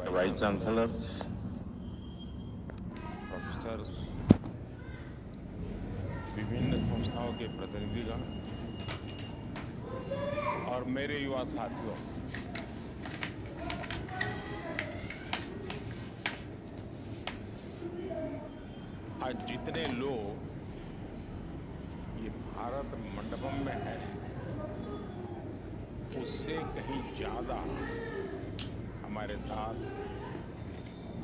Vice chancellors, professors, विभिन्न संस्थाओं के प्रतिनिधिगण और मेरे युवा साथियों, आज जितने लोग ये भारत मंडपम में हैं, उससे कहीं ज्यादा हमारे साथ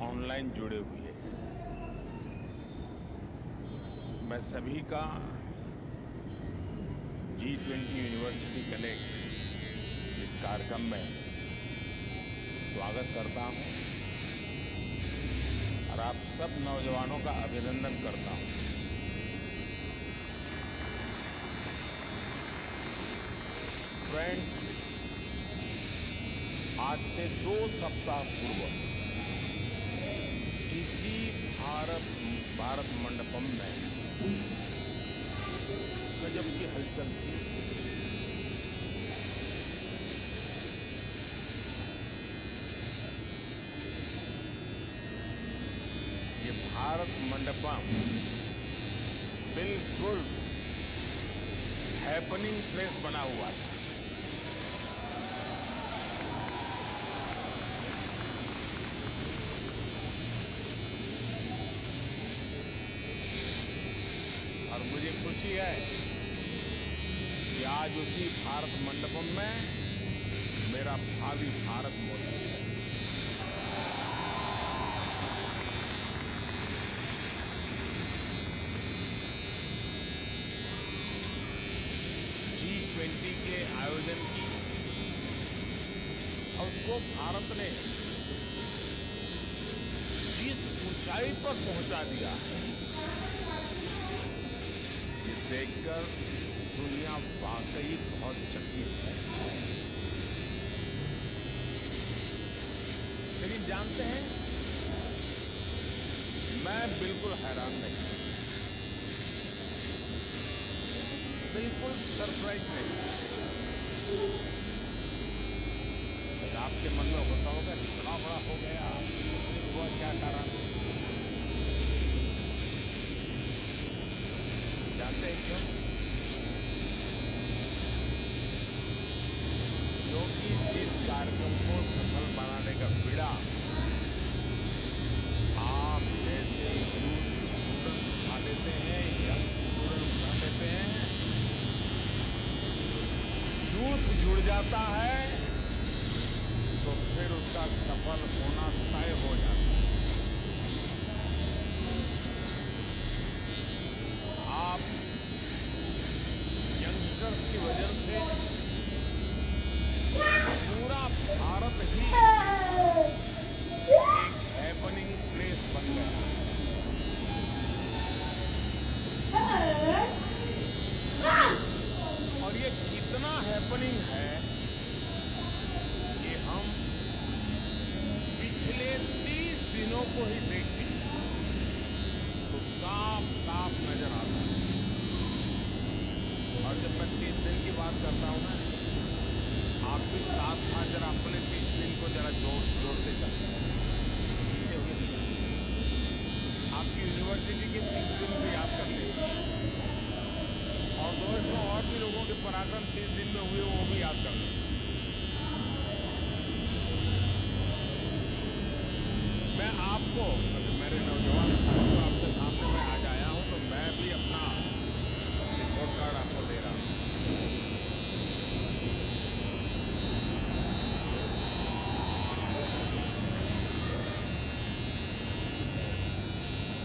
ऑनलाइन जुड़े हुए हैं। मैं सभी का G20 यूनिवर्सिटी कनेक्ट इस कार्यक्रम में स्वागत करता हूं और आप सब नौजवानों का अभिनंदन करता हूं। फ्रेंड्स, आज से 2 सप्ताह पूर्व इसी भारत मंडपम में गजब की हलचल थी। ये भारत मंडपम बिल्कुल हैपनिंग प्लेस बना हुआ था। और मुझे खुशी है कि आज उसी भारत मंडपम में मेरा भावी भारत मौजूद है। G20 के आयोजन की और उसको भारत ने जिस ऊंचाई पर पहुंचा दिया है, देखकर दुनिया वाकई बहुत चकित है। लेकिन जानते हैं, मैं बिल्कुल हैरान नहीं, बिल्कुल सरप्राइज नहीं। आपके मन में होता होगा इतना बड़ा हो गया, हुआ क्या कारण? जानते हैं क्यों? क्योंकि इस कार्यक्रम को सफल बनाने का बीड़ा आप जैसे स्टूडेंट उठा लेते हैं, यंग स्टूडेंट उठा लेते हैं। यूथ जुड़ जाता है तो फिर उसका सफल होना तय हो जाता है। आप यंगस्टर्स की वजह से पूरा भारत ही एक हैपनिंग प्लेस बन गया। और ये कितना हैपनिंग है कि हम पिछले 30 दिनों को ही देखते तो साफ साफ नजर आता है। और जब मैं 30 दिन की बात करता हूं ना, आप भी साथ साथ जरा अपने 30 दिन को जरा जोड़ते चलते हैं। आपकी यूनिवर्सिटी के 30 दिन भी याद कर लें और दोस्तों और भी लोगों के पराक्रम 30 दिन में हुए वो भी याद कर लें। मैं आपको, मेरे नौजवान साथियों, आपके सामने मैं आज आया हूं तो मैं भी अपना रिपोर्ट कार्ड आपको दे रहा हूं।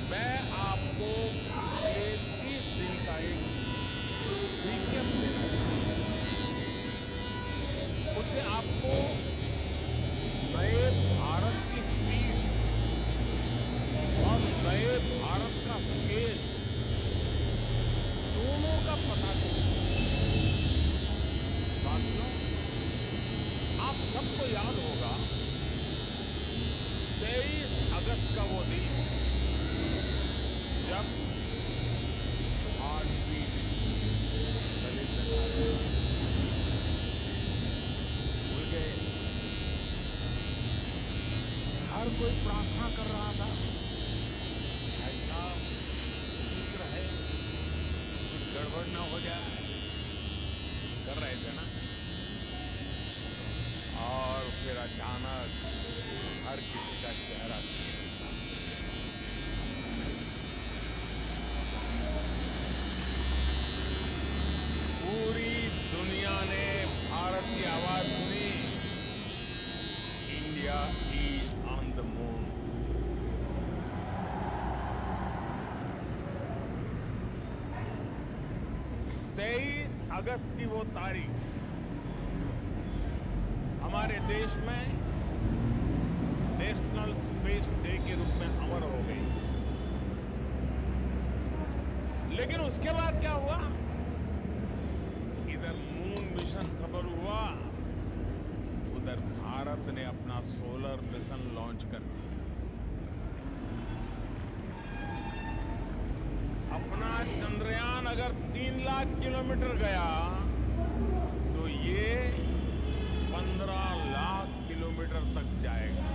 मैं आपको पिछले 30 दिन का एक रिकैप देना चाहूंगा। उससे आपको नए भारत की स्पीड और नए भारत का स्केल दोनों का पता चलेगा। साथियों, आप सबको याद होगा 23 अगस्त का वो दिन जब हार्टबीट भूल गए। हर कोई प्रार्थना कर रहा था, भाई साहब ठीक रहे, कुछ गड़बड़ ना हो जाए, कर रहे थे ना। और फिर अचानक हर किसी का चेहरा पूरी दुनिया ने भारत की आवाज सुनी। India is on the moon. 23 अगस्त की वो तारीख हमारे देश में नेशनल स्पेस डे के रूप में अमर हो गई। लेकिन उसके बाद क्या हुआ? इधर मून मिशन सफल हुआ, उधर भारत ने अपना सोलर मिशन लॉन्च कर दिया। अपना चंद्रयान अगर 3 लाख किलोमीटर गया तो ये 15 लाख किलोमीटर तक जाएगा।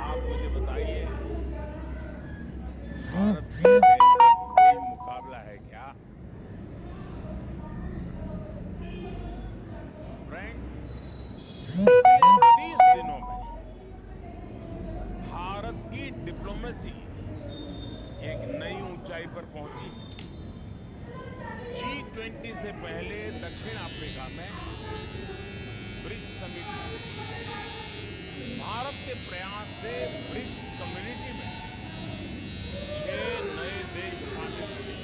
आप मुझे बताइए, भारत के का कोई मुकाबला है क्या? फ्रेंड, पिछले 30 दिनों में भारत की डिप्लोमेसी एक नई ऊंचाई पर पहुंची। G20 से पहले दक्षिण अफ्रीका में ब्रिक्स समिट, भारत के प्रयास से ब्रिक्स कम्युनिटी में 6 नए देश शामिल हुए।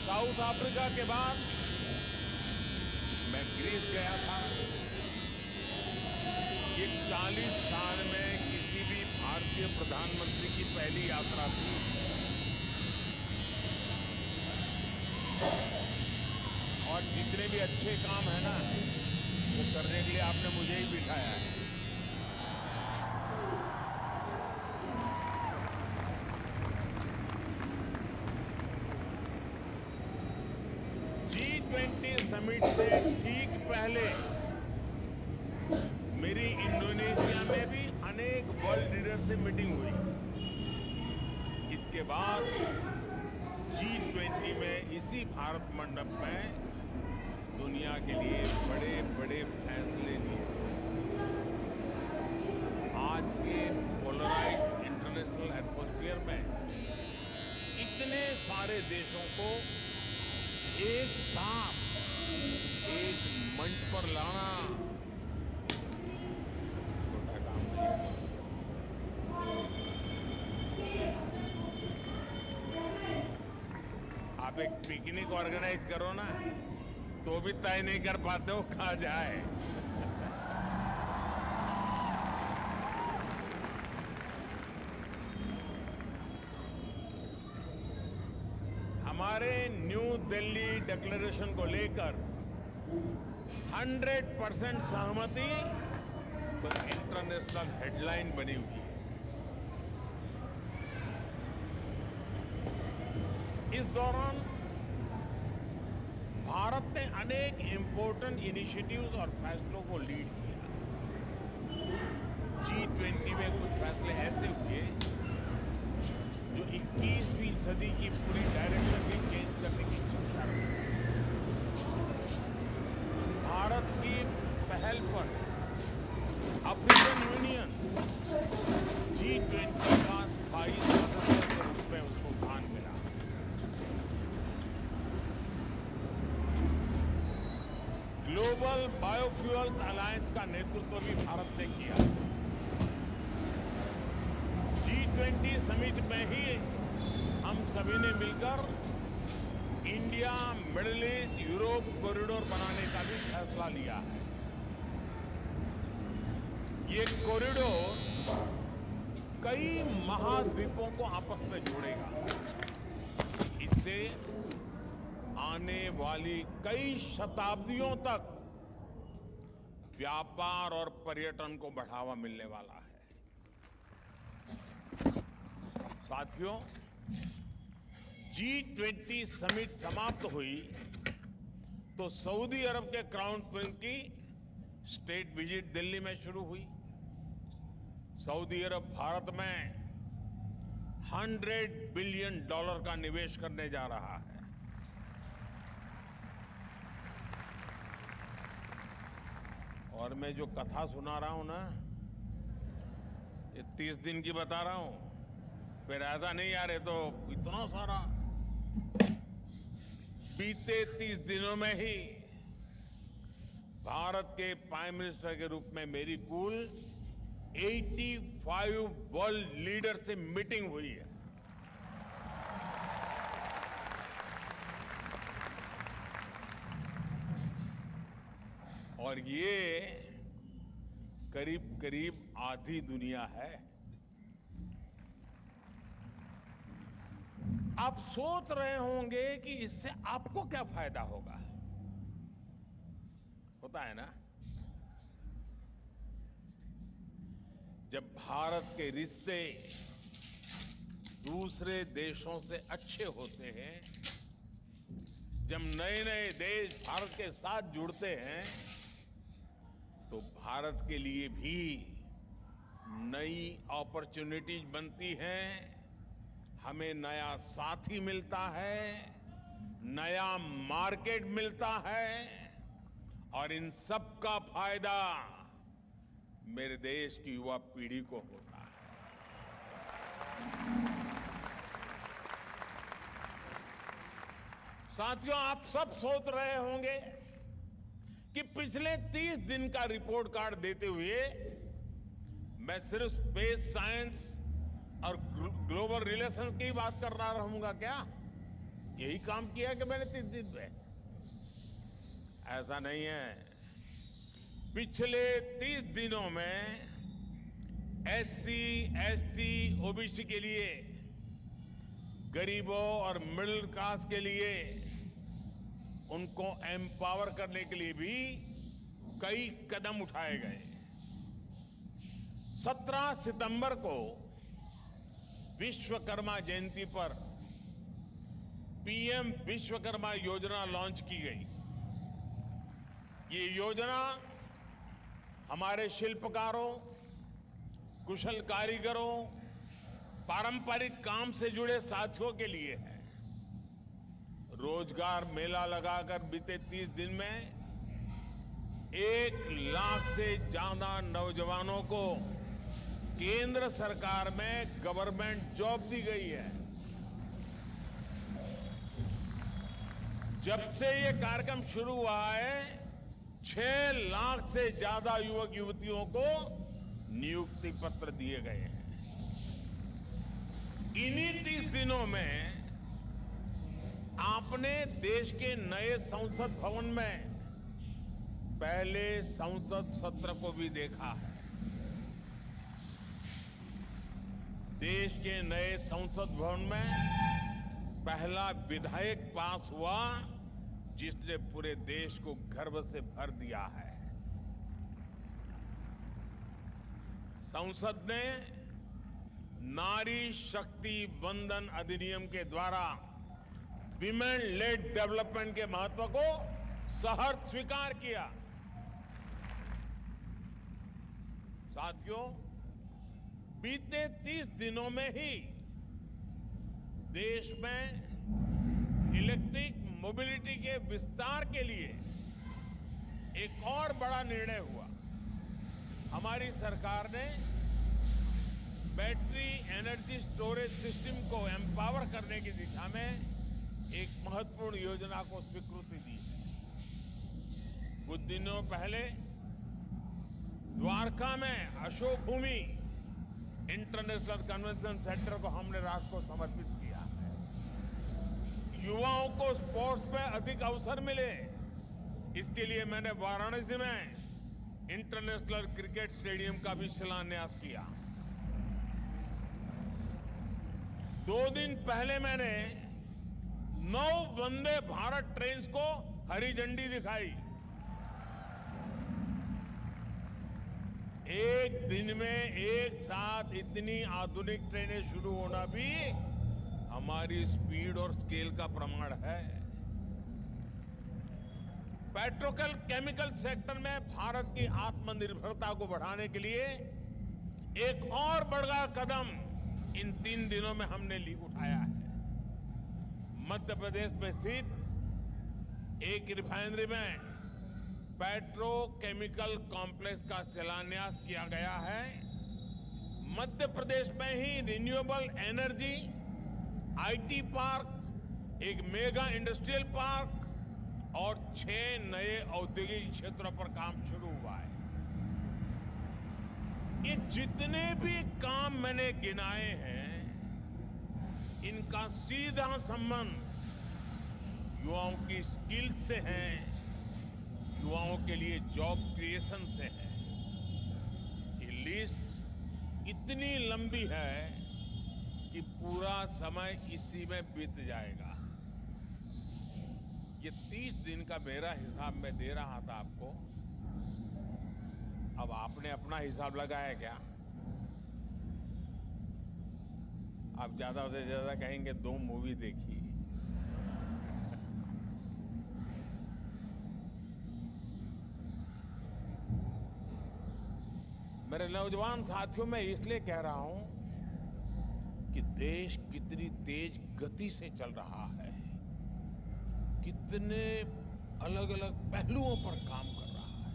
साउथ अफ्रीका के बाद मैं ग्रीस गया था। ये 40 साल में किसी भी भारतीय प्रधानमंत्री की पहली यात्रा थी। और जितने भी अच्छे काम है ना, वो करने के लिए आपने मुझे ही बिठाया है। G20 समिट से ठीक पहले मेरी इंडोनेशिया में भी अनेक वर्ल्ड लीडर से मीटिंग हुई। इसके बाद G20 में इसी भारत मंडप में दुनिया के लिए बड़े बड़े फैसले लिए। आज के पोलराइज्ड इंटरनेशनल एटमॉस्फेयर में इतने सारे देशों को एक साथ एक मंच पर लाना छोटा काम नहीं है। आप एक पिकनिक ऑर्गेनाइज करो ना, तो भी तय नहीं कर पाते हो कहां जाए। हमारे न्यू दिल्ली डिक्लेरेशन को लेकर 100% सहमति तो इंटरनेशनल हेडलाइन बनी हुई है। इस दौरान भारत ने अनेक इंपॉर्टेंट इनिशिएटिव्स और फैसलों को लीड किया। G20 में कुछ फैसले ऐसे हुए जो 21वीं सदी की पूरी डायरेक्शन भी चेंज करने की क्षमता रखते हैं। भारत की पहल पर अफ्रीकन यूनियन G20 का स्थायी सदस्य के रूप में उसको स्थान मिला। ग्लोबल बायोफ्यूल्स अलायंस का नेतृत्व भी भारत ने किया। G20 समिट में ही हम सभी ने मिलकर India middle east Europe corridor बनाने का भी फैसला लिया है। ये कॉरिडोर कई महाद्वीपों को आपस में जोड़ेगा। इससे आने वाली कई शताब्दियों तक व्यापार और पर्यटन को बढ़ावा मिलने वाला है। साथियों, G20 समिट समाप्त हुई तो सऊदी अरब के क्राउन प्रिंस की स्टेट विजिट दिल्ली में शुरू हुई। सऊदी अरब भारत में $100 बिलियन का निवेश करने जा रहा है। और मैं जो कथा सुना रहा हूं ना, ये 30 दिन की बता रहा हूं, फिर ऐसा नहीं यार ये तो इतना सारा। बीते 30 दिनों में ही भारत के प्राइम मिनिस्टर के रूप में मेरी कुल 85 वर्ल्ड लीडर से मीटिंग हुई है। और ये करीब करीब आधी दुनिया है। आप सोच रहे होंगे कि इससे आपको क्या फायदा होगा। होता है ना, जब भारत के रिश्ते दूसरे देशों से अच्छे होते हैं, जब नए नए देश भारत के साथ जुड़ते हैं, तो भारत के लिए भी नई अपॉर्चुनिटीज बनती हैं। हमें नया साथी मिलता है, नया मार्केट मिलता है, और इन सब का फायदा मेरे देश की युवा पीढ़ी को होता है। साथियों, आप सब सोच रहे होंगे कि पिछले 30 दिन का रिपोर्ट कार्ड देते हुए मैं सिर्फ स्पेस साइंस और ग्लोबल रिलेशंस की बात कर रहा रहूंगा क्या? यही काम किया है कि मैंने 30 दिन में? ऐसा नहीं है। पिछले 30 दिनों में एससी, एसटी, ओबीसी के लिए, गरीबों और मिडिल क्लास के लिए, उनको एम्पावर करने के लिए भी कई कदम उठाए गए। 17 सितंबर को विश्वकर्मा जयंती पर पीएम विश्वकर्मा योजना लॉन्च की गई। ये योजना हमारे शिल्पकारों, कुशल कारीगरों, पारंपरिक काम से जुड़े साथियों के लिए है। रोजगार मेला लगाकर बीते 30 दिन में 1 लाख से ज्यादा नौजवानों को केंद्र सरकार में गवर्नमेंट जॉब दी गई है। जब से ये कार्यक्रम शुरू हुआ है, 6 लाख से ज्यादा युवक युवतियों को नियुक्ति पत्र दिए गए हैं। इन्हीं 30 दिनों में आपने देश के नए संसद भवन में पहले संसद सत्र को भी देखा है। देश के नए संसद भवन में पहला विधायक पास हुआ, जिसने पूरे देश को गर्व से भर दिया है। संसद ने नारी शक्ति वंदन अधिनियम के द्वारा विमेन लेड डेवलपमेंट के महत्व को सहर्ष स्वीकार किया। साथियों, बीते 30 दिनों में ही देश में इलेक्ट्रिक मोबिलिटी के विस्तार के लिए एक और बड़ा निर्णय हुआ। हमारी सरकार ने बैटरी एनर्जी स्टोरेज सिस्टम को एम्पावर करने की दिशा में एक महत्वपूर्ण योजना को स्वीकृति दी है। कुछ दिनों पहले द्वारका में अशोक भूमि इंटरनेशनल कन्वेंशन सेंटर को हमने राष्ट्र को समर्पित किया है। युवाओं को स्पोर्ट्स में अधिक अवसर मिले, इसके लिए मैंने वाराणसी में इंटरनेशनल क्रिकेट स्टेडियम का भी शिलान्यास किया। 2 दिन पहले मैंने 9 वंदे भारत ट्रेन्स को हरी झंडी दिखाई। एक दिन में एक साथ इतनी आधुनिक ट्रेनें शुरू होना भी हमारी स्पीड और स्केल का प्रमाण है। पेट्रोकेमिकल सेक्टर में भारत की आत्मनिर्भरता को बढ़ाने के लिए एक और बड़ा कदम इन 3 दिनों में हमने उठाया है। मध्य प्रदेश में स्थित एक रिफाइनरी में पेट्रोकेमिकल कॉम्प्लेक्स का शिलान्यास किया गया है। मध्य प्रदेश में ही रिन्यूएबल एनर्जी, आईटी पार्क, एक मेगा इंडस्ट्रियल पार्क और 6 नए औद्योगिक क्षेत्रों पर काम शुरू हुआ है। ये जितने भी काम मैंने गिनाए हैं, इनका सीधा संबंध युवाओं की स्किल से है, युवाओं के लिए जॉब क्रिएशन से है। ये लिस्ट इतनी लंबी है कि पूरा समय इसी में बीत जाएगा। ये 30 दिन का मेरा हिसाब मैं दे रहा था आपको। अब आपने अपना हिसाब लगाया क्या? आप ज्यादा से ज्यादा कहेंगे 2 मूवी देखी। मेरे नौजवान साथियों, मैं इसलिए कह रहा हूं कि देश कितनी तेज गति से चल रहा है, कितने अलग अलग पहलुओं पर काम कर रहा है,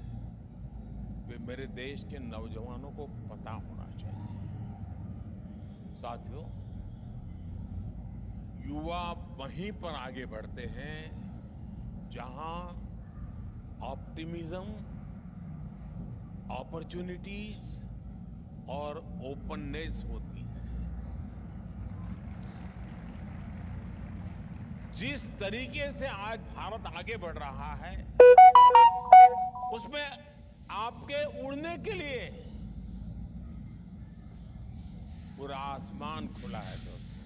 वे मेरे देश के नौजवानों को पता होना चाहिए। साथियों, युवा वहीं पर आगे बढ़ते हैं जहां ऑप्टिमिज्म, अपॉर्चुनिटीज और ओपननेस होती है। जिस तरीके से आज भारत आगे बढ़ रहा है, उसमें आपके उड़ने के लिए पूरा आसमान खुला है दोस्तों।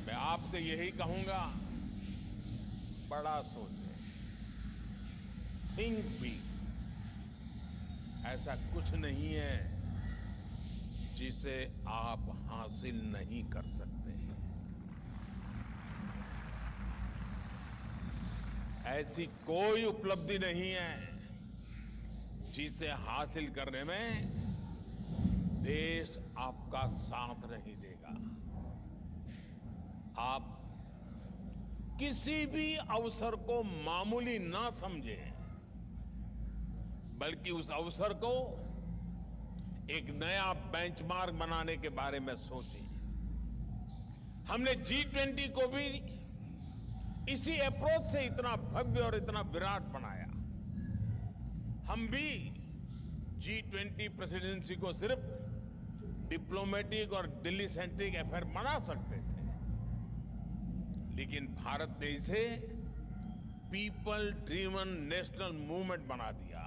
मैं आपसे यही कहूंगा, बड़ा सोचें, थिंक बिग। ऐसा कुछ नहीं है जिसे आप हासिल नहीं कर सकते। ऐसी कोई उपलब्धि नहीं है जिसे हासिल करने में देश आपका साथ नहीं देगा। आप किसी भी अवसर को मामूली ना समझें, बल्कि उस अवसर को एक नया बेंचमार्क बनाने के बारे में सोचें। हमने G20 को भी इसी अप्रोच से इतना भव्य और इतना विराट बनाया। हम भी G20 प्रेसिडेंसी को सिर्फ डिप्लोमेटिक और दिल्ली सेंट्रिक अफेयर बना सकते थे, लेकिन भारत ने इसे पीपल ड्रिवन नेशनल मूवमेंट बना दिया।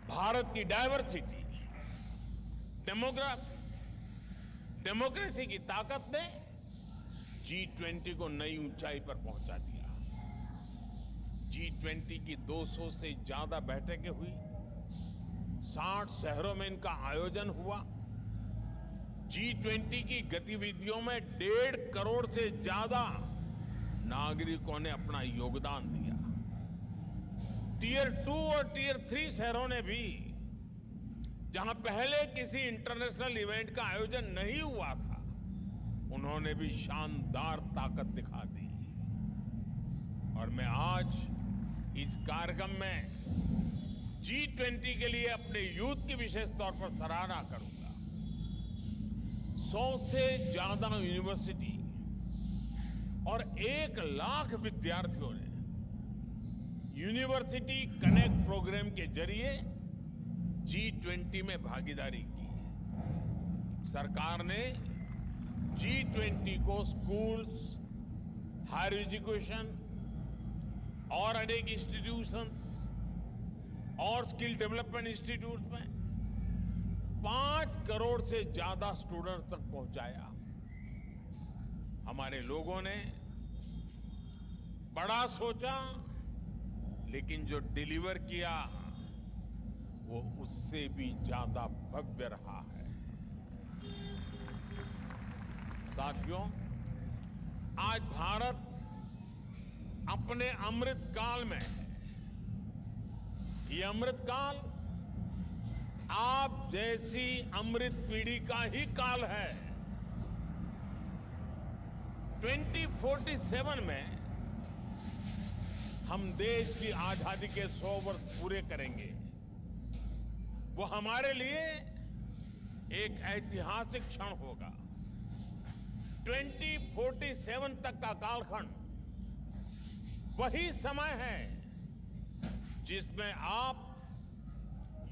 भारत की डायवर्सिटी, डेमोक्रेसी की ताकत ने G20 को नई ऊंचाई पर पहुंचा दिया। G20 की 200 से ज्यादा बैठकें हुई, 60 शहरों में इनका आयोजन हुआ। G20 की गतिविधियों में 1.5 करोड़ से ज्यादा नागरिकों ने अपना योगदान दिया। टियर 2 और टियर 3 शहरों ने भी, जहां पहले किसी इंटरनेशनल इवेंट का आयोजन नहीं हुआ था, उन्होंने भी शानदार ताकत दिखा दी। और मैं आज इस कार्यक्रम में G20 के लिए अपने यूथ की विशेष तौर पर सराहना करूंगा। 100 से ज्यादा यूनिवर्सिटी और 1 लाख विद्यार्थियों ने यूनिवर्सिटी कनेक्ट प्रोग्राम के जरिए G20 में भागीदारी की। सरकार ने G20 को स्कूल्स, हायर एजुकेशन और अनेक इंस्टीट्यूशंस और स्किल डेवलपमेंट इंस्टीट्यूट में 5 करोड़ से ज्यादा स्टूडेंट्स तक पहुंचाया। हमारे लोगों ने बड़ा सोचा, लेकिन जो डिलीवर किया वो उससे भी ज्यादा भव्य रहा है। साथियों, आज भारत अपने अमृत काल में है। ये अमृत काल आप जैसी अमृत पीढ़ी का ही काल है। 2047 में हम देश की आजादी के 100 वर्ष पूरे करेंगे। वो हमारे लिए एक ऐतिहासिक क्षण होगा। 2047 तक का कालखंड वही समय है जिसमें आप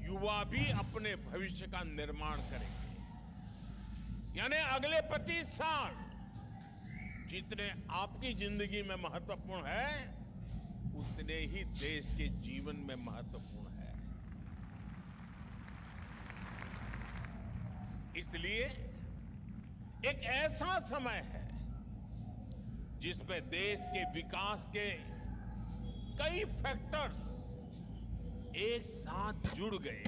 युवा भी अपने भविष्य का निर्माण करेंगे। यानी अगले 25 साल जितने आपकी जिंदगी में महत्वपूर्ण है, उतने ही देश के जीवन में महत्वपूर्ण है। इसलिए एक ऐसा समय है जिसमें देश के विकास के कई फैक्टर्स एक साथ जुड़ गए।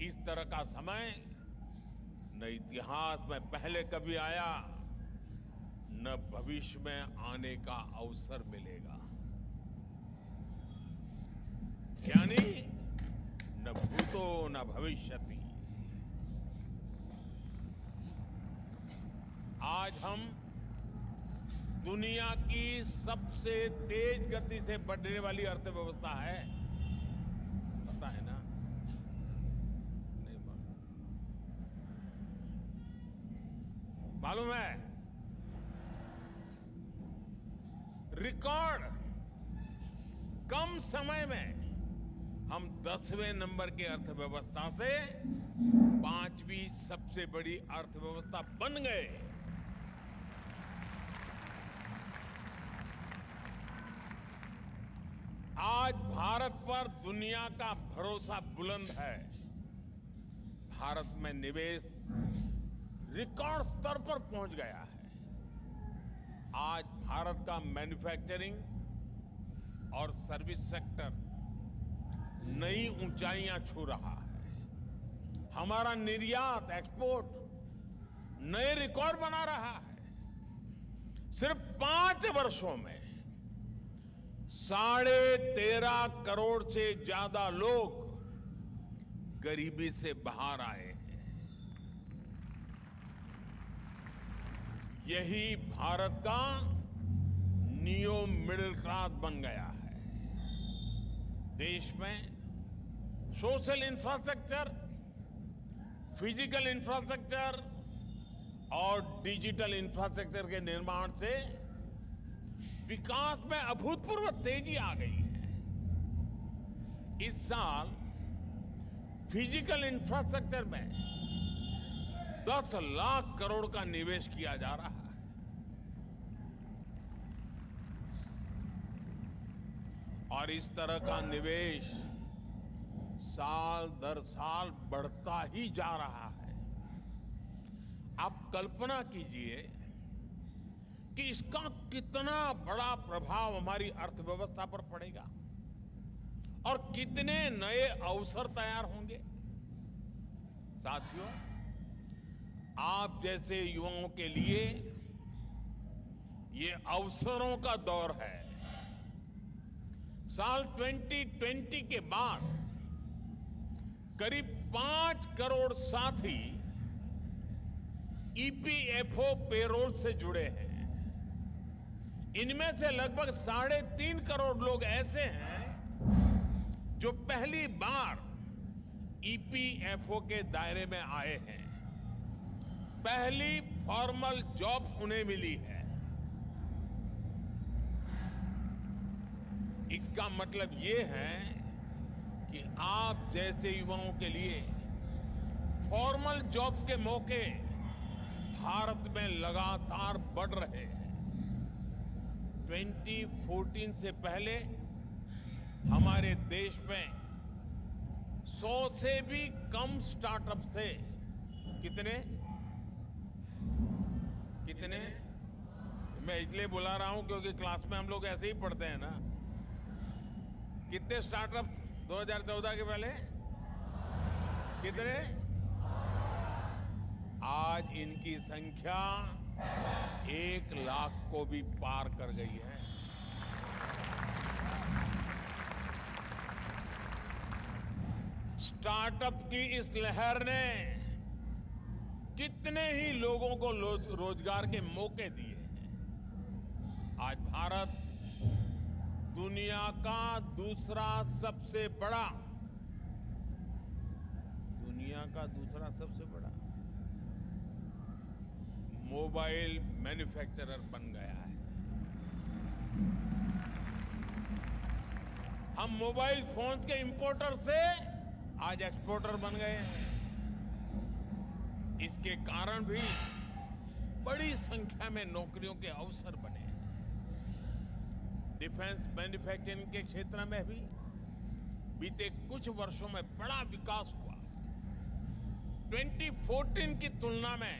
इस तरह का समय न इतिहास में पहले कभी आया, न भविष्य में आने का अवसर मिलेगा। यानी न भूतो न भविष्यति। आज हम दुनिया की सबसे तेज गति से बढ़ने वाली अर्थव्यवस्था है। पता है ना? नहीं मालूम है? रिकॉर्ड कम समय में हम 10वें नंबर की अर्थव्यवस्था से 5वीं सबसे बड़ी अर्थव्यवस्था बन गए। आज भारत पर दुनिया का भरोसा बुलंद है। भारत में निवेश रिकॉर्ड स्तर पर पहुंच गया है। आज भारत का मैन्युफैक्चरिंग और सर्विस सेक्टर नई ऊंचाइयां छू रहा है। हमारा निर्यात, एक्सपोर्ट नए रिकॉर्ड बना रहा है। सिर्फ 5 वर्षों में 13.5 करोड़ से ज्यादा लोग गरीबी से बाहर आए हैं। यही भारत का नियो मिडिल क्लास बन गया है। देश में सोशल इंफ्रास्ट्रक्चर, फिजिकल इंफ्रास्ट्रक्चर और डिजिटल इंफ्रास्ट्रक्चर के निर्माण से विकास में अभूतपूर्व तेजी आ गई है। इस साल फिजिकल इंफ्रास्ट्रक्चर में 10 लाख करोड़ का निवेश किया जा रहा है। और इस तरह का निवेश साल दर साल बढ़ता ही जा रहा है। आप कल्पना कीजिए कि इसका कितना बड़ा प्रभाव हमारी अर्थव्यवस्था पर पड़ेगा और कितने नए अवसर तैयार होंगे। साथियों, आप जैसे युवाओं के लिए ये अवसरों का दौर है। साल 2020 के बाद करीब 5 करोड़ साथी ईपीएफओ पेरोल से जुड़े हैं। इनमें से लगभग 3.5 करोड़ लोग ऐसे हैं जो पहली बार ईपीएफओ के दायरे में आए हैं। पहली फॉर्मल जॉब्स उन्हें मिली है। इसका मतलब ये है कि आप जैसे युवाओं के लिए फॉर्मल जॉब्स के मौके भारत में लगातार बढ़ रहे हैं। 2014 से पहले हमारे देश में 100 से भी कम स्टार्टअप्स थे। कितने? मैं इसलिए बुला रहा हूं क्योंकि क्लास में हम लोग ऐसे ही पढ़ते हैं ना। कितने स्टार्टअप 2014 के पहले? कितने? आज इनकी संख्या 1 लाख को भी पार कर गई है। स्टार्टअप की इस लहर ने कितने ही लोगों को रोजगार के मौके दिए हैं। आज भारत दुनिया का दूसरा सबसे बड़ा मोबाइल मैन्युफैक्चरर बन गया है। हम मोबाइल फोन्स के इंपोर्टर से आज एक्सपोर्टर बन गए हैं। इसके कारण भी बड़ी संख्या में नौकरियों के अवसर बने हैं। डिफेंस मैन्युफैक्चरिंग के क्षेत्र में भी बीते कुछ वर्षों में बड़ा विकास हुआ। 2014 की तुलना में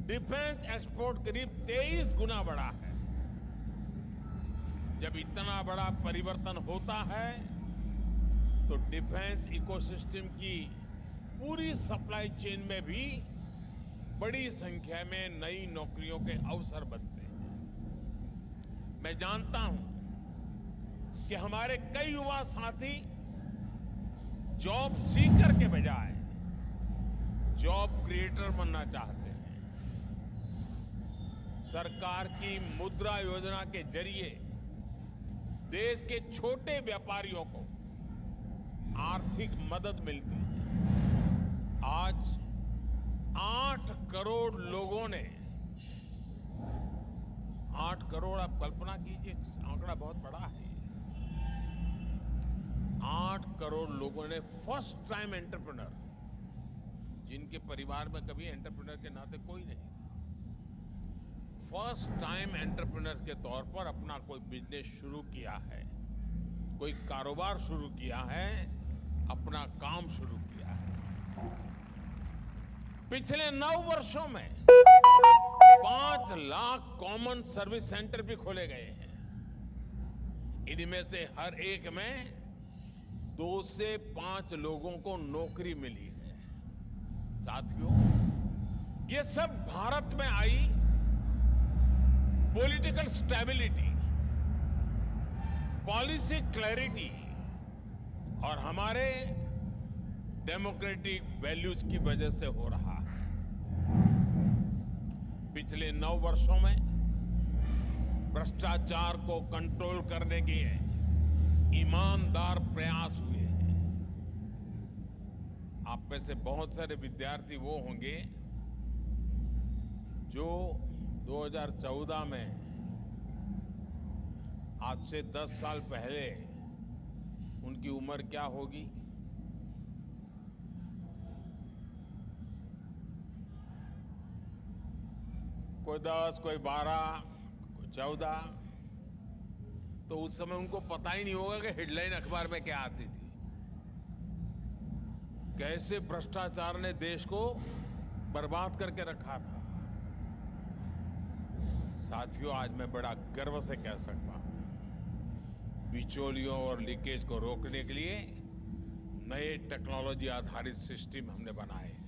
डिफेंस एक्सपोर्ट करीब 23 गुना बढ़ा है। जब इतना बड़ा परिवर्तन होता है तो डिफेंस इकोसिस्टम की पूरी सप्लाई चेन में भी बड़ी संख्या में नई नौकरियों के अवसर बनते हैं। मैं जानता हूं कि हमारे कई युवा साथी जॉब सीकर के बजाय जॉब क्रिएटर बनना चाहते हैं। सरकार की मुद्रा योजना के जरिए देश के छोटे व्यापारियों को आर्थिक मदद मिलती है। आज 8 करोड़ लोगों ने 8 करोड़, आप कल्पना कीजिए, आंकड़ा बहुत बड़ा है। 8 करोड़ लोगों ने फर्स्ट टाइम एंटरप्रेन्योर, जिनके परिवार में कभी एंटरप्रेन्योर के नाते कोई नहीं था, फर्स्ट टाइम एंटरप्रेन्योर के तौर पर अपना कोई बिजनेस शुरू किया है, कोई कारोबार शुरू किया है, अपना काम शुरू किया है। पिछले 9 वर्षों में 5 लाख कॉमन सर्विस सेंटर भी खोले गए हैं। इनमें से हर एक में 2 से 5 लोगों को नौकरी मिली है। साथियों, ये सब भारत में आई पॉलिटिकल स्टेबिलिटी, पॉलिसी क्लैरिटी और हमारे डेमोक्रेटिक वैल्यूज की वजह से हो रहा है। पिछले 9 वर्षों में भ्रष्टाचार को कंट्रोल करने के ईमानदार प्रयास हुए हैं। आप में से बहुत सारे विद्यार्थी वो होंगे जो 2014 में, आज से 10 साल पहले, उनकी उम्र क्या होगी? कोई 10, कोई 12, कोई 14। तो उस समय उनको पता ही नहीं होगा कि हेडलाइन अखबार में क्या आती थी, कैसे भ्रष्टाचार ने देश को बर्बाद करके रखा था। साथियों, आज मैं बड़ा गर्व से कह सकता हूं, बिचौलियों और लीकेज को रोकने के लिए नए टेक्नोलॉजी आधारित सिस्टम हमने बनाए हैं।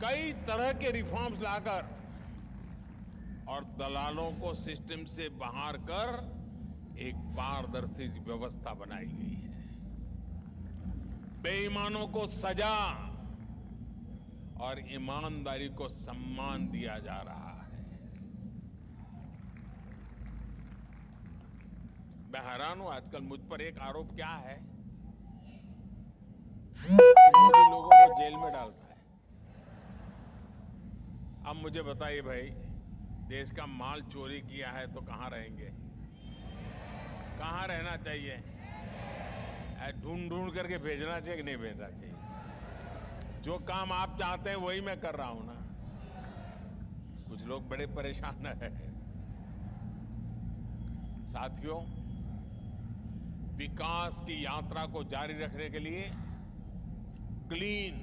कई तरह के रिफॉर्म्स लाकर और दलालों को सिस्टम से बाहर कर एक पारदर्शी व्यवस्था बनाई गई है। बेईमानों को सजा और ईमानदारी को सम्मान दिया जा रहा है। मैं हैरान हूं, आजकल मुझ पर एक आरोप क्या है कि मोदी लोगों को जेल में डालता है। अब मुझे बताइए भाई, देश का माल चोरी किया है तो कहां रहेंगे? कहां रहना चाहिए? ढूंढ ढूंढ करके भेजना चाहिए कि नहीं भेजना चाहिए? जो काम आप चाहते हैं वही मैं कर रहा हूं ना। कुछ लोग बड़े परेशान हैं। साथियों, विकास की यात्रा को जारी रखने के लिए क्लीन,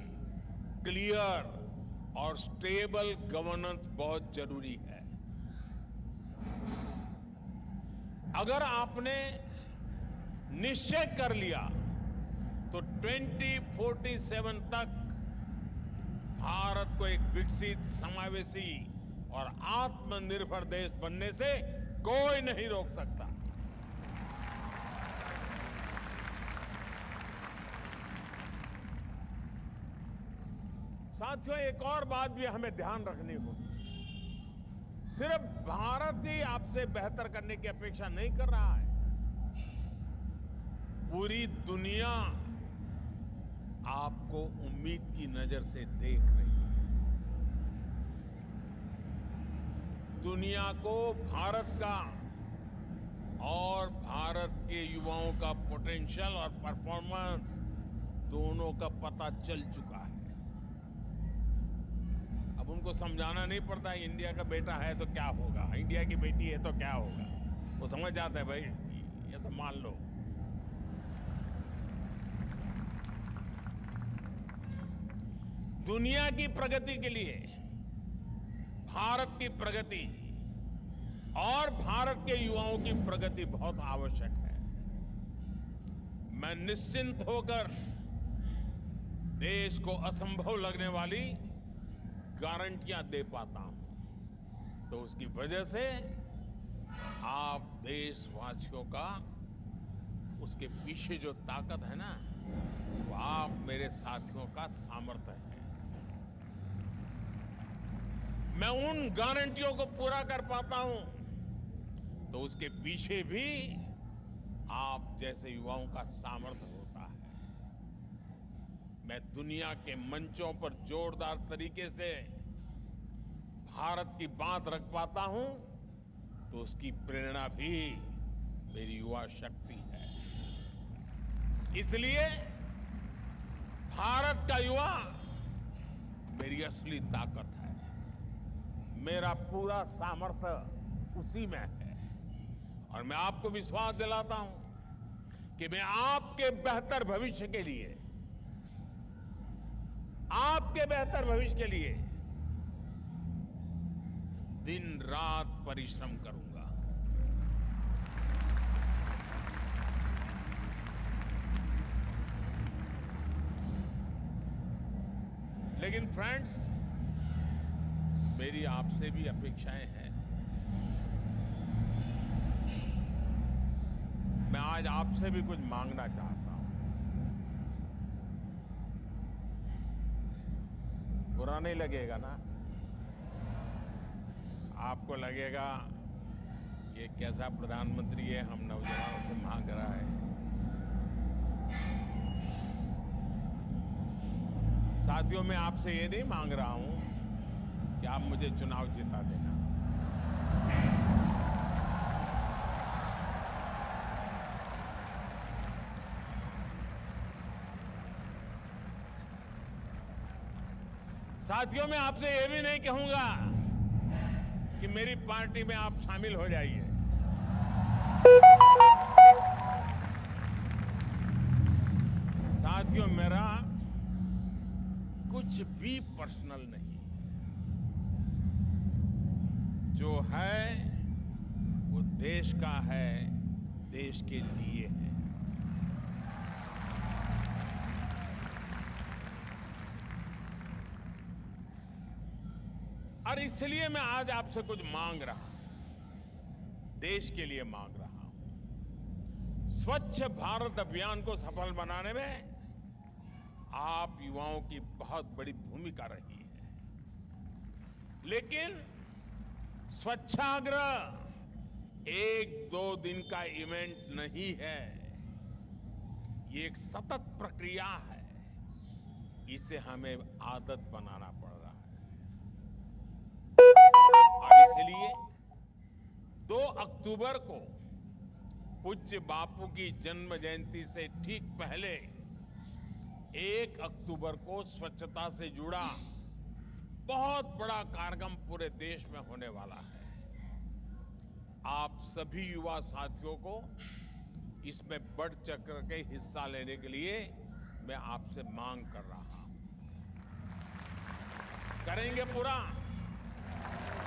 क्लियर और स्टेबल गवर्नेंस बहुत जरूरी है। अगर आपने निश्चय कर लिया तो 2047 तक को एक विकसित, समावेशी और आत्मनिर्भर देश बनने से कोई नहीं रोक सकता। साथियों, एक और बात भी हमें ध्यान रखनी होगी। सिर्फ भारत ही आपसे बेहतर करने की अपेक्षा नहीं कर रहा है। पूरी दुनिया आपको उम्मीद की नजर से देख रही है। दुनिया को भारत का और भारत के युवाओं का पोटेंशियल और परफॉर्मेंस दोनों का पता चल चुका है। अब उनको समझाना नहीं पड़ता है, इंडिया का बेटा है तो क्या होगा, इंडिया की बेटी है तो क्या होगा। वो समझ जाता है, भाई ये तो मान लो। दुनिया की प्रगति के लिए भारत की प्रगति और भारत के युवाओं की प्रगति बहुत आवश्यक है। मैं निश्चिंत होकर देश को असंभव लगने वाली गारंटियां दे पाता हूं, तो उसकी वजह से आप देशवासियों का, उसके पीछे जो ताकत है ना, वो आप मेरे साथियों का सामर्थ्य है। मैं उन गारंटियों को पूरा कर पाता हूं तो उसके पीछे भी आप जैसे युवाओं का सामर्थ्य होता है। मैं दुनिया के मंचों पर जोरदार तरीके से भारत की बात रख पाता हूं तो उसकी प्रेरणा भी मेरी युवा शक्ति है। इसलिए भारत का युवा मेरी असली ताकत है। मेरा पूरा सामर्थ्य उसी में है। और मैं आपको विश्वास दिलाता हूं कि मैं आपके बेहतर भविष्य के लिए, आपके बेहतर भविष्य के लिए दिन रात परिश्रम करूंगा। लेकिन फ्रेंड्स, मेरी आपसे भी अपेक्षाएं हैं। मैं आज आपसे भी कुछ मांगना चाहता हूं। बुरा नहीं लगेगा ना? आपको लगेगा ये कैसा प्रधानमंत्री है, हम नौजवानों से मांग रहा है। साथियों, मैं आपसे ये नहीं मांग रहा हूं कि आप मुझे चुनाव जिता देना। साथियों, मैं आपसे ये भी नहीं कहूंगा कि मेरी पार्टी में आप शामिल हो जाइए। साथियों, मेरा कुछ भी पर्सनल नहीं। जो है वो देश का है, देश के लिए है। और इसलिए मैं आज आपसे कुछ मांग रहा हूं, देश के लिए मांग रहा हूं। स्वच्छ भारत अभियान को सफल बनाने में आप युवाओं की बहुत बड़ी भूमिका रही है। लेकिन स्वच्छाग्रह एक दो दिन का इवेंट नहीं है, ये एक सतत प्रक्रिया है। इसे हमें आदत बनाना पड़ रहा है। और इसलिए 2 अक्टूबर को पूज्य बापू की जन्म जयंती से ठीक पहले 1 अक्टूबर को स्वच्छता से जुड़ा बहुत बड़ा कार्यक्रम पूरे देश में होने वाला है। आप सभी युवा साथियों को इसमें बढ़ चढ़ के हिस्सा लेने के लिए मैं आपसे मांग कर रहा हूं। करेंगे पूरा?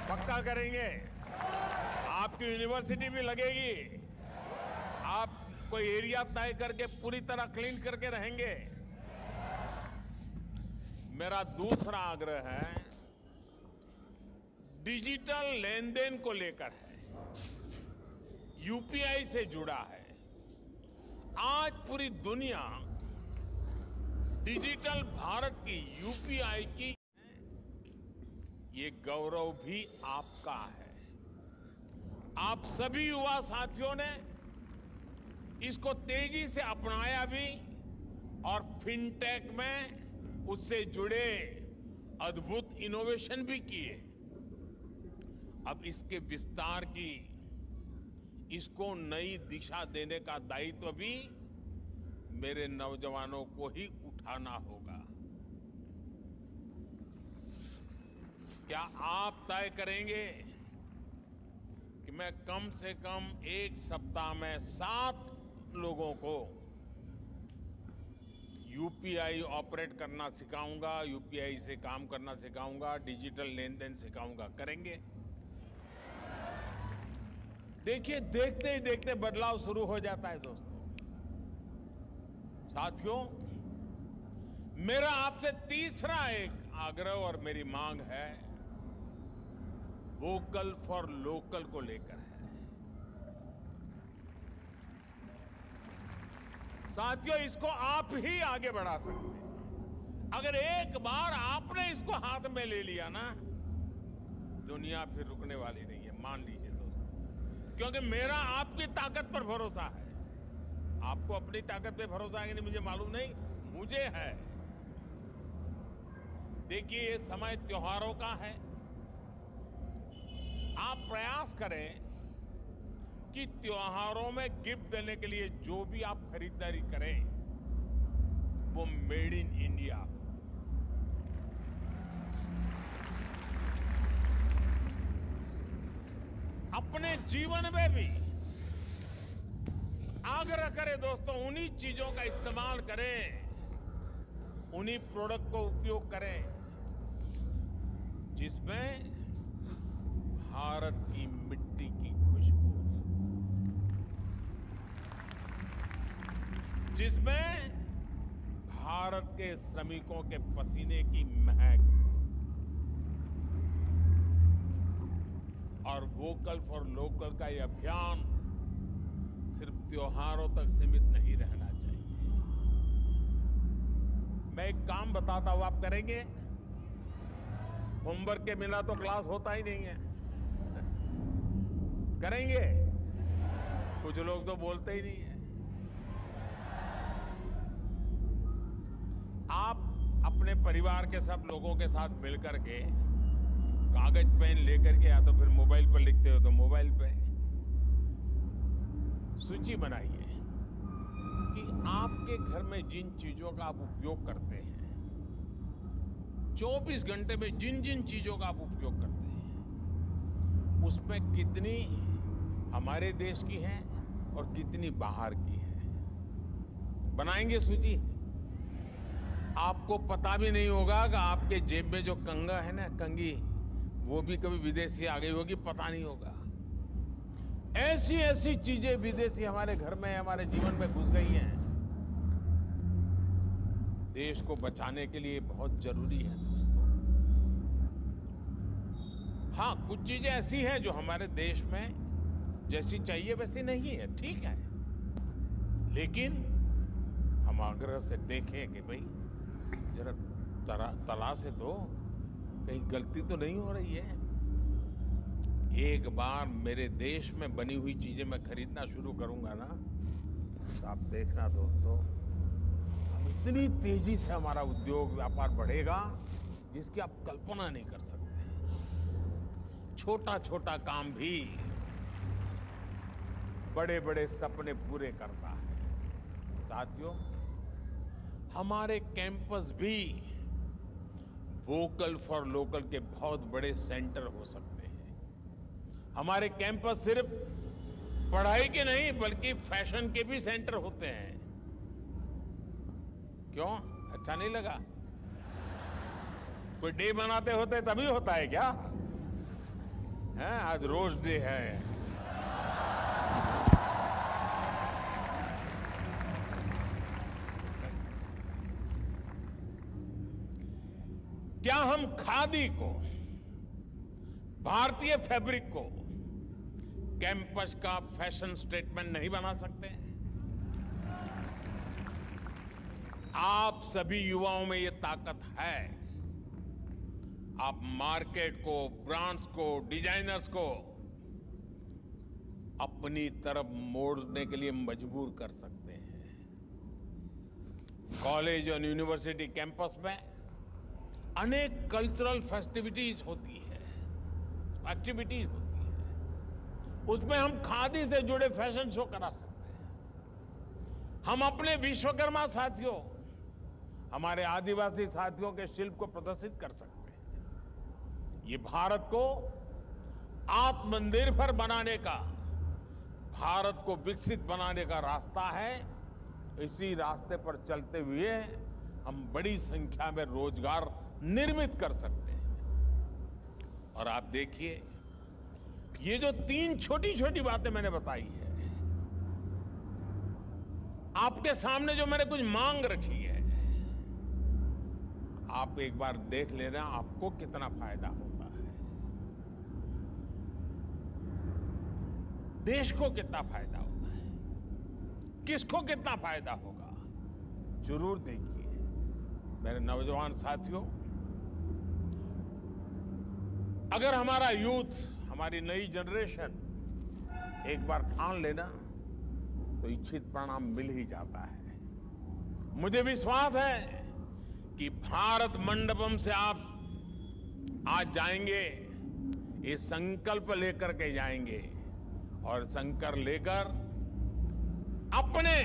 पक्का करेंगे? आपकी यूनिवर्सिटी भी लगेगी? आप कोई एरिया तय करके पूरी तरह क्लीन करके रहेंगे? मेरा दूसरा आग्रह है डिजिटल लेन देन को लेकर है, यूपीआई से जुड़ा है। आज पूरी दुनिया डिजिटल भारत की, यूपीआई की, ये गौरव भी आपका है। आप सभी युवा साथियों ने इसको तेजी से अपनाया भी और फिनटेक में उससे जुड़े अद्भुत इनोवेशन भी किए। अब इसके विस्तार की, इसको नई दिशा देने का दायित्व भी मेरे नौजवानों को ही उठाना होगा। क्या आप तय करेंगे कि मैं कम से कम एक सप्ताह में 7 लोगों को यूपीआई ऑपरेट करना सिखाऊंगा, यूपीआई से काम करना सिखाऊंगा, डिजिटल लेन देन सिखाऊंगा? करेंगे? देखिए, देखते ही देखते बदलाव शुरू हो जाता है दोस्तों। साथियों, मेरा आपसे तीसरा एक आग्रह और मेरी मांग है, वोकल फॉर लोकल को लेकर है। साथियों, इसको आप ही आगे बढ़ा सकते हैं। अगर एक बार आपने इसको हाथ में ले लिया ना, दुनिया फिर रुकने वाली नहीं है, मान लीजिए दोस्तों। क्योंकि मेरा आपकी ताकत पर भरोसा है। आपको अपनी ताकत पे भरोसा है कि नहीं मुझे मालूम नहीं, मुझे है। देखिए, ये समय त्योहारों का है। आप प्रयास करें कि त्योहारों में गिफ्ट देने के लिए जो भी आप खरीदारी करें, वो मेड इन इंडिया हो। अपने जीवन में भी आग्रह करें दोस्तों, उन्हीं चीजों का इस्तेमाल करें, उन्हीं प्रोडक्ट को उपयोग करें जिसमें भारत की मिट्टी की खुशबू, जिसमें भारत के श्रमिकों के पसीने की महक, और वोकल फॉर लोकल का यह अभियान सिर्फ त्योहारों तक सीमित नहीं रहना चाहिए। मैं एक काम बताता हूं, आप करेंगे? होमवर्क के बिना तो क्लास होता ही नहीं है। करेंगे? कुछ लोग तो बोलते ही नहीं है। आप अपने परिवार के सब लोगों के साथ मिलकर के कागज पेन लेकर के, या तो फिर मोबाइल पर लिखते हो तो मोबाइल पे सूची बनाइए कि आपके घर में जिन चीजों का आप उपयोग करते हैं, 24 घंटे में जिन जिन चीजों का आप उपयोग करते हैं, उसमें कितनी हमारे देश की है और कितनी बाहर की है। बनाएंगे सूची। आपको पता भी नहीं होगा कि आपके जेब में जो कंगा है ना, कंगी, वो भी कभी विदेश से आ गई होगी, पता नहीं होगा। ऐसी ऐसी चीजें विदेशी हमारे घर में, हमारे जीवन में घुस गई हैं। देश को बचाने के लिए बहुत जरूरी है दोस्तों। हाँ, कुछ चीजें ऐसी हैं जो हमारे देश में जैसी चाहिए वैसी नहीं है, ठीक है, लेकिन हम आग्रह से देखें कि भाई जरा तला से दो, कहीं गलती तो नहीं हो रही है। एक बार मेरे देश में बनी हुई चीजें मैं खरीदना शुरू करूंगा ना, तो आप देखना दोस्तों, हम इतनी तेजी से हमारा उद्योग व्यापार बढ़ेगा जिसकी आप कल्पना नहीं कर सकते। छोटा छोटा काम भी बड़े बड़े सपने पूरे करता है। साथियों, हमारे कैंपस भी वोकल फॉर लोकल के बहुत बड़े सेंटर हो सकते हैं। हमारे कैंपस सिर्फ पढ़ाई के नहीं बल्कि फैशन के भी सेंटर होते हैं। क्यों? अच्छा नहीं लगा? कोई डे मनाते होते तभी होता है क्या? हैं? आज रोज डे है। क्या हम खादी को भारतीय फैब्रिक को कैंपस का फैशन स्टेटमेंट नहीं बना सकते? आप सभी युवाओं में ये ताकत है। आप मार्केट को, ब्रांड्स को, डिजाइनर्स को अपनी तरफ मोड़ने के लिए मजबूर कर सकते हैं। कॉलेज और यूनिवर्सिटी कैंपस में अनेक कल्चरल एक्टिविटीज होती है। उसमें हम खादी से जुड़े फैशन शो करा सकते हैं। हम अपने विश्वकर्मा साथियों, हमारे आदिवासी साथियों के शिल्प को प्रदर्शित कर सकते हैं। ये भारत को आत्मनिर्भर बनाने का, भारत को विकसित बनाने का रास्ता है। इसी रास्ते पर चलते हुए हम बड़ी संख्या में रोजगार निर्मित कर सकते हैं। और आप देखिए, ये जो 3 छोटी-छोटी बातें मैंने बताई है, आपके सामने जो मैंने कुछ मांग रखी है, आप एक बार देख लेना आपको कितना फायदा होता है, देश को कितना फायदा होता है, किसको कितना फायदा होगा। जरूर देखिए मेरे नौजवान साथियों, अगर हमारा यूथ, हमारी नई जनरेशन एक बार ठान लेना तो इच्छित परिणाम मिल ही जाता है। मुझे विश्वास है कि भारत मंडपम से आप आज जाएंगे, ये संकल्प लेकर के जाएंगे और संकल्प लेकर अपने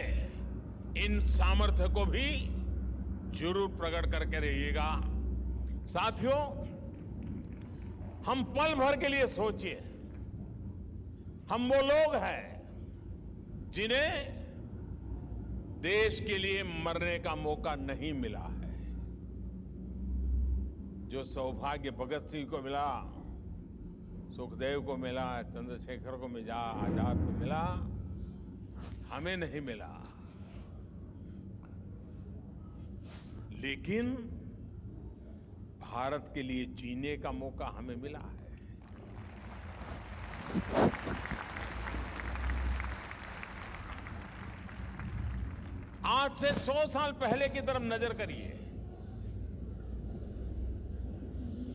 इन सामर्थ्य को भी जरूर प्रकट करके रहिएगा। साथियों, हम पल भर के लिए सोचिए, हम वो लोग हैं जिन्हें देश के लिए मरने का मौका नहीं मिला है। जो सौभाग्य भगत सिंह को मिला, सुखदेव को मिला, चंद्रशेखर को मिला, आजाद को मिला, हमें नहीं मिला। लेकिन भारत के लिए जीने का मौका हमें मिला है। आज से 100 साल पहले की तरफ नजर करिए।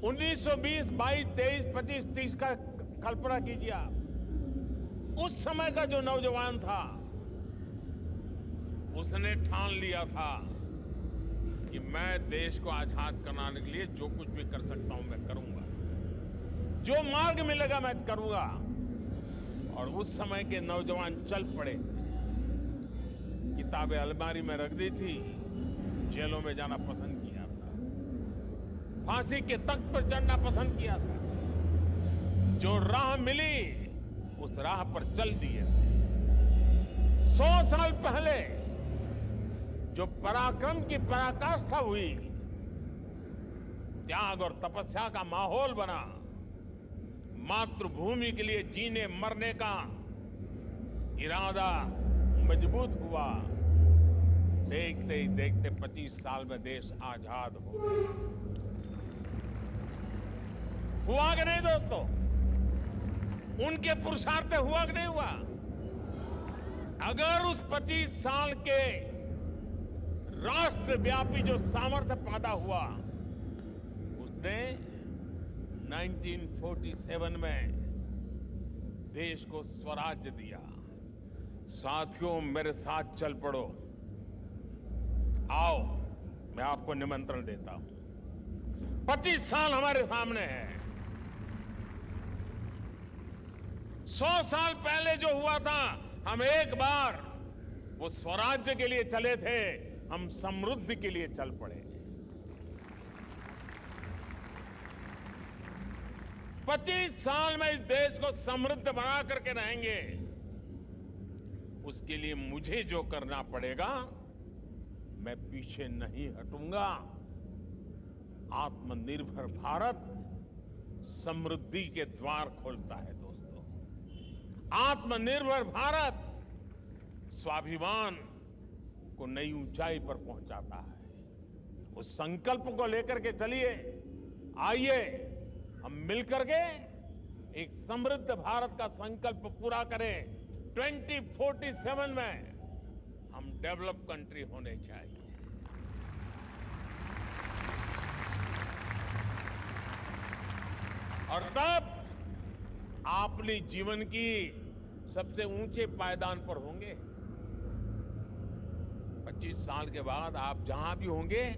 1920, 22, 23, 25, 30 का कल्पना कीजिए आप। उस समय का जो नौजवान था, उसने ठान लिया था कि मैं देश को आजाद कराने के लिए जो कुछ भी कर सकता हूं मैं करूंगा, जो मार्ग मिलेगा मैं करूंगा। और उस समय के नौजवान चल पड़े, किताबें अलमारी में रख दी थी, जेलों में जाना पसंद किया था, फांसी के तख्त पर चढ़ना पसंद किया था, जो राह मिली उस राह पर चल दिए। 100 साल पहले जो पराक्रम की पराकाष्ठा हुई, त्याग और तपस्या का माहौल बना, मातृभूमि के लिए जीने मरने का इरादा मजबूत हुआ। देखते ही देखते 25 साल में देश आजाद हो गया। हुआ कि नहीं दोस्तों? उनके पुरुषार्थ हुआ कि नहीं हुआ? अगर उस 25 साल के राष्ट्रव्यापी जो सामर्थ्य पैदा हुआ, उसने 1947 में देश को स्वराज्य दिया। साथियों, मेरे साथ चल पड़ो, आओ, मैं आपको निमंत्रण देता हूं। 25 साल हमारे सामने हैं। 100 साल पहले जो हुआ था, हम एक बार वो स्वराज्य के लिए चले थे, हम समृद्धि के लिए चल पड़े। 25 साल में इस देश को समृद्ध बना करके रहेंगे। उसके लिए मुझे जो करना पड़ेगा, मैं पीछे नहीं हटूंगा। आत्मनिर्भर भारत समृद्धि के द्वार खोलता है दोस्तों। आत्मनिर्भर भारत स्वाभिमान को नई ऊंचाई पर पहुंचाता है। उस संकल्प को लेकर के चलिए, आइए हम मिलकर के एक समृद्ध भारत का संकल्प पूरा करें। 2047 में हम डेवलप कंट्री होने चाहिए। और तब आप अपने जीवन की सबसे ऊंचे पायदान पर होंगे। 25 साल के बाद आप जहां भी होंगे,